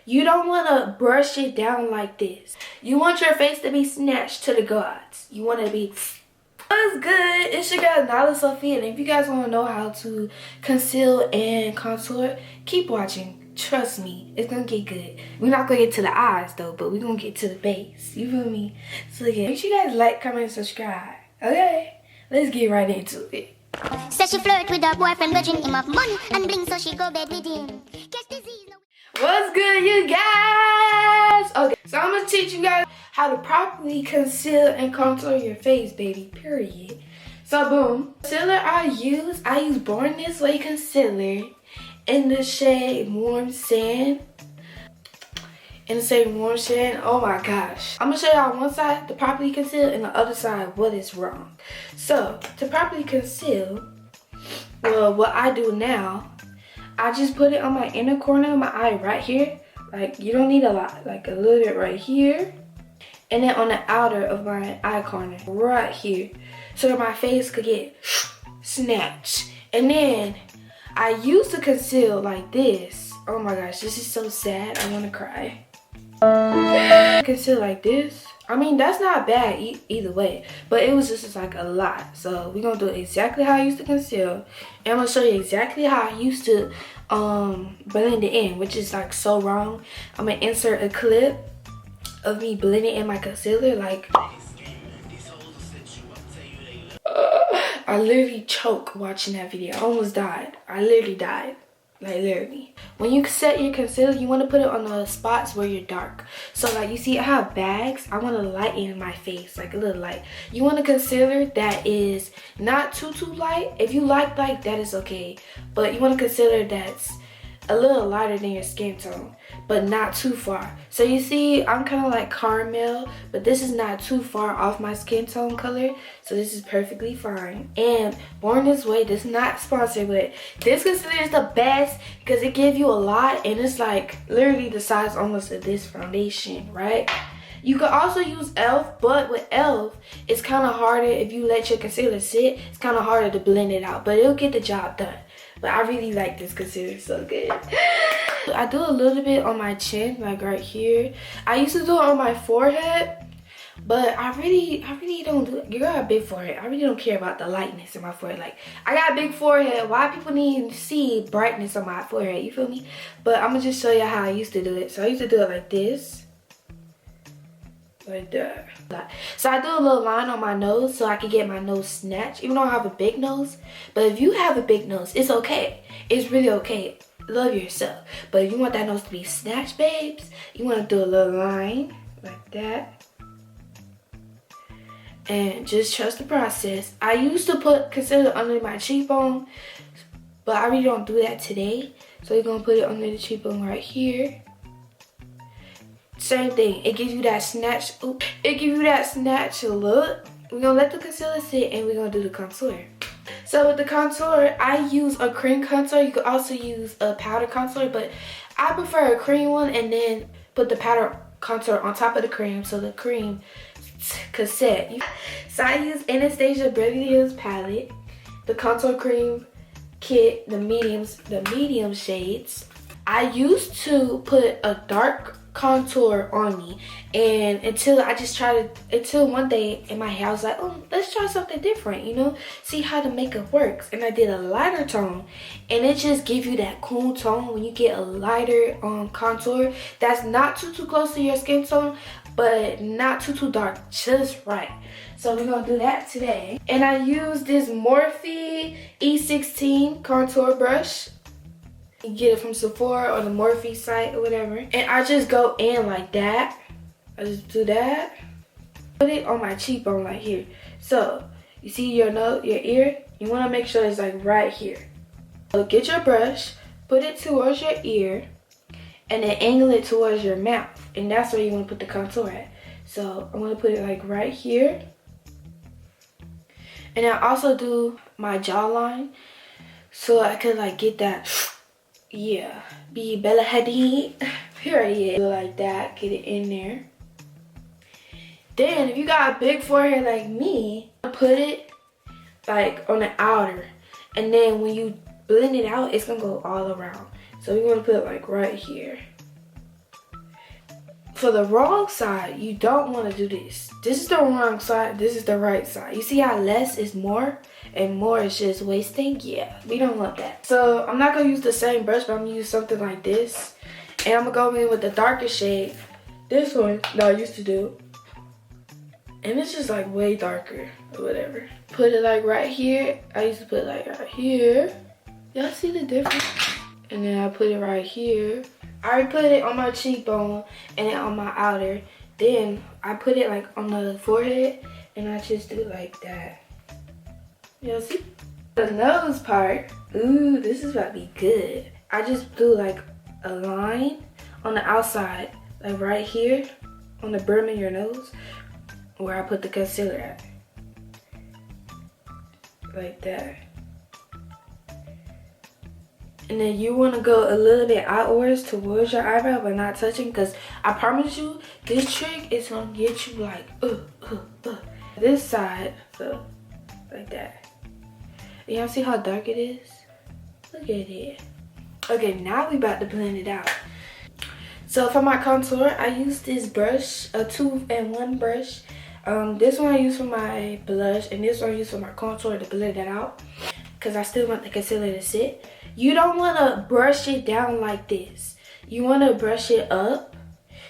You don't want to brush it down like this. You want your face to be snatched to the gods. You want to be... What's good? It's your girl Nyla Sophia, and if you guys want to know how to conceal and contour, keep watching. Trust me, it's gonna get good. We're not gonna get to the eyes though, but we're gonna get to the base. You feel me? So yeah, make sure you guys like, comment, and subscribe. Okay? Let's get right into it. Says she flirt with her boyfriend, grudging him of money and bling, so she go bed with him. Catch disease. What's good, you guys? Okay, so I'm gonna teach you guys how to properly conceal and contour your face, baby. Period. So boom, concealer I use Born This Way concealer in the shade Warm Sand. Oh my gosh. I'm gonna show y'all one side to properly conceal and the other side what is wrong. So to properly conceal, well, what I do now, I just put it on my inner corner of my eye right here. Like, you don't need a lot, like a little bit right here. And then on the outer of my eye corner, right here. So that my face could get snatched. And then I used to conceal like this. Oh my gosh, this is so sad. I wanna cry. Conceal like this. I mean, that's not bad either way, but it was just like a lot. So we're gonna do exactly how I used to conceal, and I'm gonna show you exactly how I used to blend it in, which is like so wrong. I'm gonna insert a clip of me blending in my concealer. Like, I literally choked watching that video. I almost died. I literally died. Like, literally. When you set your concealer, you want to put it on the spots where you're dark. So like, you see I have bags. I want to lighten my face, like a little light. You want a concealer that is not too light. If you like that is okay, but you want a concealer that's a little lighter than your skin tone, but not too far. So you see, I'm kind of like caramel, but this is not too far off my skin tone color, so this is perfectly fine. And Born This Way does not sponsor, but this concealer is the best because it gives you a lot, and it's like literally the size almost of this foundation, right? You could also use e.l.f., but with e.l.f., it's kind of harder. If you let your concealer sit, it's kind of harder to blend it out, but it'll get the job done. But I really like this concealer, it's so good. I do a little bit on my chin, like right here. I used to do it on my forehead, but I really don't do it. You got a big forehead. I really don't care about the lightness in my forehead. Like, I got a big forehead. Why people need to see brightness on my forehead, you feel me? But I'm gonna just show you how I used to do it. So I used to do it like this. Like that. So I do a little line on my nose so I can get my nose snatched, even though I have a big nose. But if you have a big nose, it's okay. It's really okay. Love yourself. But if you want that nose to be snatched, babes, you want to do a little line like that. And just trust the process. I used to put concealer under my cheekbone, but I really don't do that today. So you're going to put it under the cheekbone right here. Same thing, it gives you that snatch. It gives you that snatch look. We're gonna let the concealer sit and we're gonna do the contour. So with the contour, I use a cream contour. You could also use a powder contour, but I prefer a cream one, and then put the powder contour on top of the cream so the cream could set. So I use Anastasia Beverly Hills palette, the contour cream kit, the medium shades. I used to put a dark contour on me, and until one day in my hair I was like, oh, let's try something different, you know, see how the makeup works. And I did a lighter tone, and it just gives you that cool tone when you get a lighter contour that's not too close to your skin tone, but not too dark, just right. So we're gonna do that today. And I use this Morphe E16 contour brush. You get it from Sephora or the Morphe site or whatever. And I just go in like that. I just do that. Put it on my cheekbone like here. So you see your nose, your ear? You want to make sure it's like right here. So get your brush, put it towards your ear, and then angle it towards your mouth. And that's where you want to put the contour at. So I'm going to put it like right here. And I also do my jawline so I could like get that. Yeah, be Bella Hadid, period. Like that, get it in there. Then, if you got a big forehead like me, put it like on the outer. And then when you blend it out, it's gonna go all around. So we want to put it like right here. For the wrong side, you don't want to do this. This is the wrong side, this is the right side. You see how less is more and more is just wasting? Yeah, we don't want that. So I'm not going to use the same brush, but I'm going to use something like this. And I'm going to go in with the darker shade. This one that I used to do. And it's just like way darker or whatever. Put it like right here. I used to put it like right here. Y'all see the difference? And then I put it right here. I already put it on my cheekbone and then on my outer. Then I put it like on the forehead and I just do like that. Y'all see? The nose part, ooh, this is about to be good. I just do like a line on the outside, like right here on the brim of your nose where I put the concealer at. Like that. And then you want to go a little bit outwards towards your eyebrow but not touching, because I promise you this trick is going to get you like this side, so like that. Y'all see how dark it is? Look at it. Okay, now we about to blend it out. So for my contour, I use this brush, a 2-in-1 brush. This one I use for my blush and this one I use for my contour to blend it out, because I still want the concealer to sit. You don't want to brush it down like this. You want to brush it up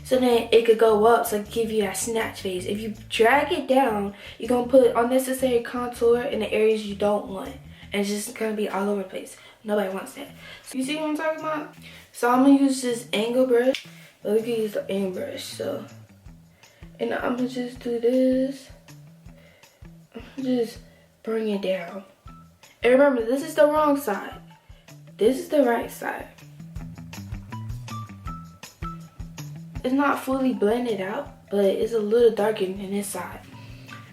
so then it could go up, so it can give you that snatch face. If you drag it down, you're going to put unnecessary contour in the areas you don't want. And it's just going to be all over the place. Nobody wants that. So you see what I'm talking about? So I'm going to use this angle brush. But we can use the angle brush. So, and I'm going to just do this. Just bring it down. And remember, this is the wrong side. This is the right side. It's not fully blended out, but it's a little darker than this side.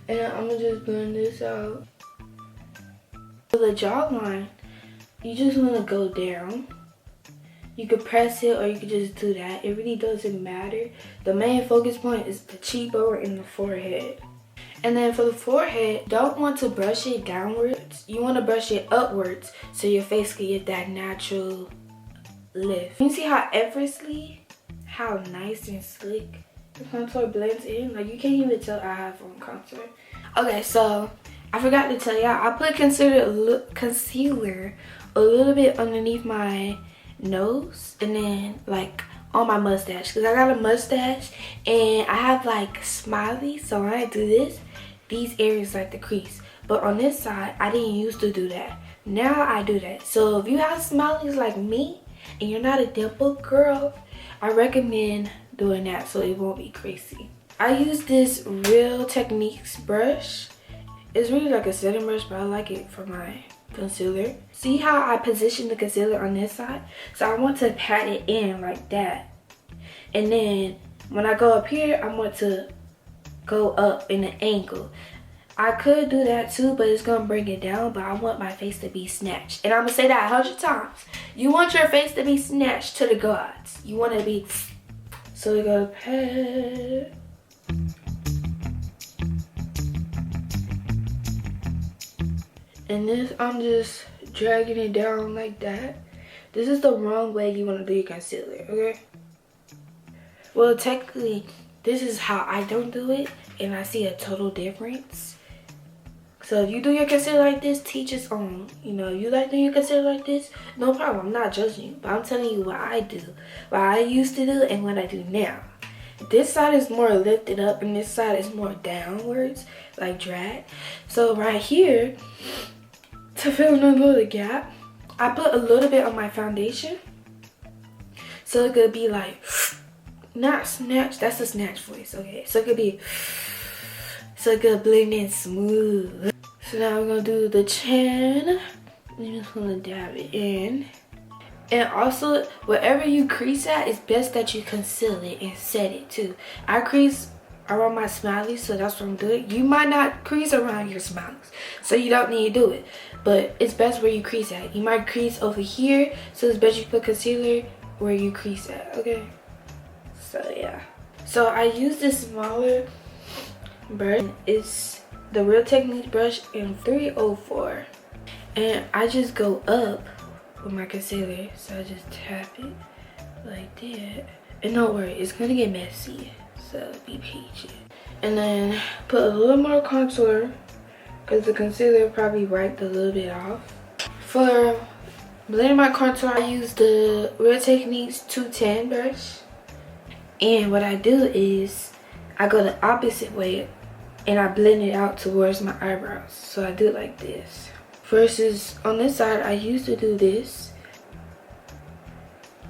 And I'm gonna just blend this out. For the jawline, you just wanna go down. You could press it or you could just do that. It really doesn't matter. The main focus point is the cheekbone and the forehead. And then for the forehead, don't want to brush it downwards. You want to brush it upwards so your face can get that natural lift. You see how effortlessly, how nice and slick the contour blends in? Like you can't even tell I have on contour. Okay, so I forgot to tell y'all, I put concealer a little bit underneath my nose and then like on my mustache, because I got a mustache and I have like smiley, so when I do this, these areas like the crease. But on this side, I didn't used to do that. Now I do that. So if you have smileys like me and you're not a dimple girl, I recommend doing that so it won't be crazy. I use this Real Techniques brush. It's really like a setting brush, but I like it for my concealer. See how I position the concealer on this side? So I want to pat it in like that. And then when I go up here, I want to go up in an angle. I could do that too, but it's gonna bring it down, but I want my face to be snatched. And I'm gonna say that 100 times. You want your face to be snatched to the gods. You want to be, so we go pat. And this, I'm just dragging it down like that. This is the wrong way you want to do your concealer, okay? Well, technically, this is how I don't do it, and I see a total difference. So if you do your concealer like this, teach its own. You know, you like doing your concealer like this, no problem. I'm not judging you, but I'm telling you what I do, what I used to do, and what I do now. This side is more lifted up, and this side is more downwards, like drag. So right here, to fill in a little gap, I put a little bit on my foundation, so it could be like, not snatch, that's a snatch voice, okay? So it could be, so it could blend in smooth. So now we're gonna do the chin. I'm just gonna dab it in. And also, wherever you crease at, it's best that you conceal it and set it too. I crease around my smileys, so that's what I'm doing. You might not crease around your smileys, so you don't need to do it. But it's best where you crease at. You might crease over here, so it's best you put concealer where you crease at, okay? So yeah. So I use this smaller brush. It's the Real Techniques brush in 304. And I just go up with my concealer. So I just tap it like that. And don't worry, it's gonna get messy, so be patient. And then put a little more contour because the concealer probably wiped a little bit off. For blending my contour, I use the Real Techniques 210 brush. And what I do is I go the opposite way and I blend it out towards my eyebrows. So I do it like this. Versus on this side, I used to do this,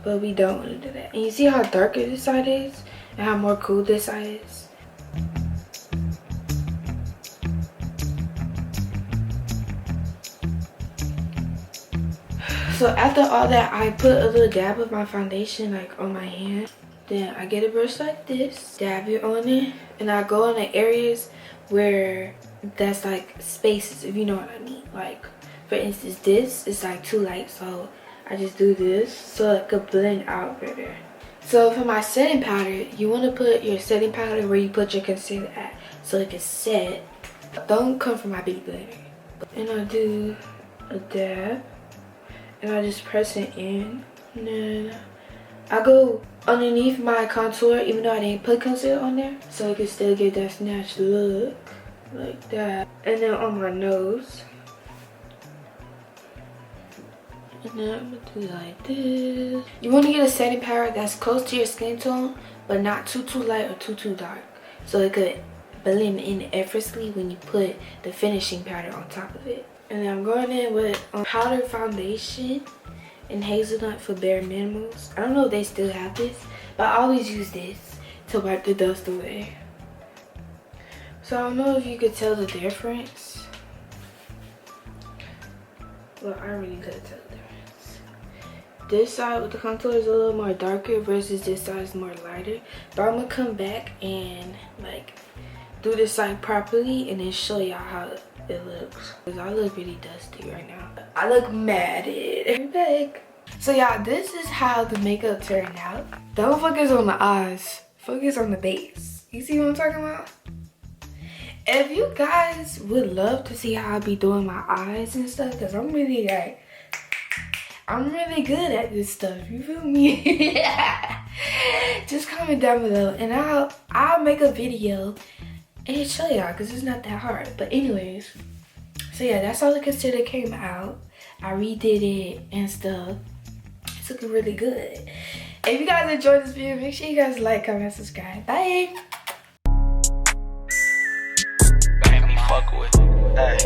but we don't want to do that. And you see how darker this side is and how more cool this side is? So after all that, I put a little dab of my foundation like on my hand. Then I get a brush like this, dab it on it, and I go in the areas where that's like spaces, if you know what I mean. Like for instance, this is like too light, so I just do this so it could blend out better. So for my setting powder, you want to put your setting powder where you put your concealer at so it can set. Don't come from my beauty blender. And I do a dab and I just press it in, and then I go underneath my contour even though I didn't put concealer on there, so it can still get that snatched look like that. And then on my nose, and then I'm gonna do it like this. You want to get a setting powder that's close to your skin tone but not too light or too dark, so it could blend in effortlessly when you put the finishing powder on top of it. And then I'm going in with powder foundation and Hazelnut for Bare Minimals. I don't know if they still have this, but I always use this to wipe the dust away. So I don't know if you could tell the difference. Well, I really could tell the difference. This side with the contour is a little more darker versus this side is more lighter. But I'm gonna come back and like do this side properly and then show y'all how it looks. Because I look really dusty right now. I look matted. I'm back. So y'all, this is how the makeup turned out. Don't focus on the eyes. Focus on the base. You see what I'm talking about? If you guys would love to see how I be doing my eyes and stuff, because I'm really like, I'm really good at this stuff. You feel me? Just comment down below and I'll make a video and show y'all because it's not that hard. But anyways, so yeah, that's how the concealer came out. I redid it and stuff. It's looking really good. If you guys enjoyed this video, make sure you guys like, comment, subscribe. Bye. Fuck with. Hey,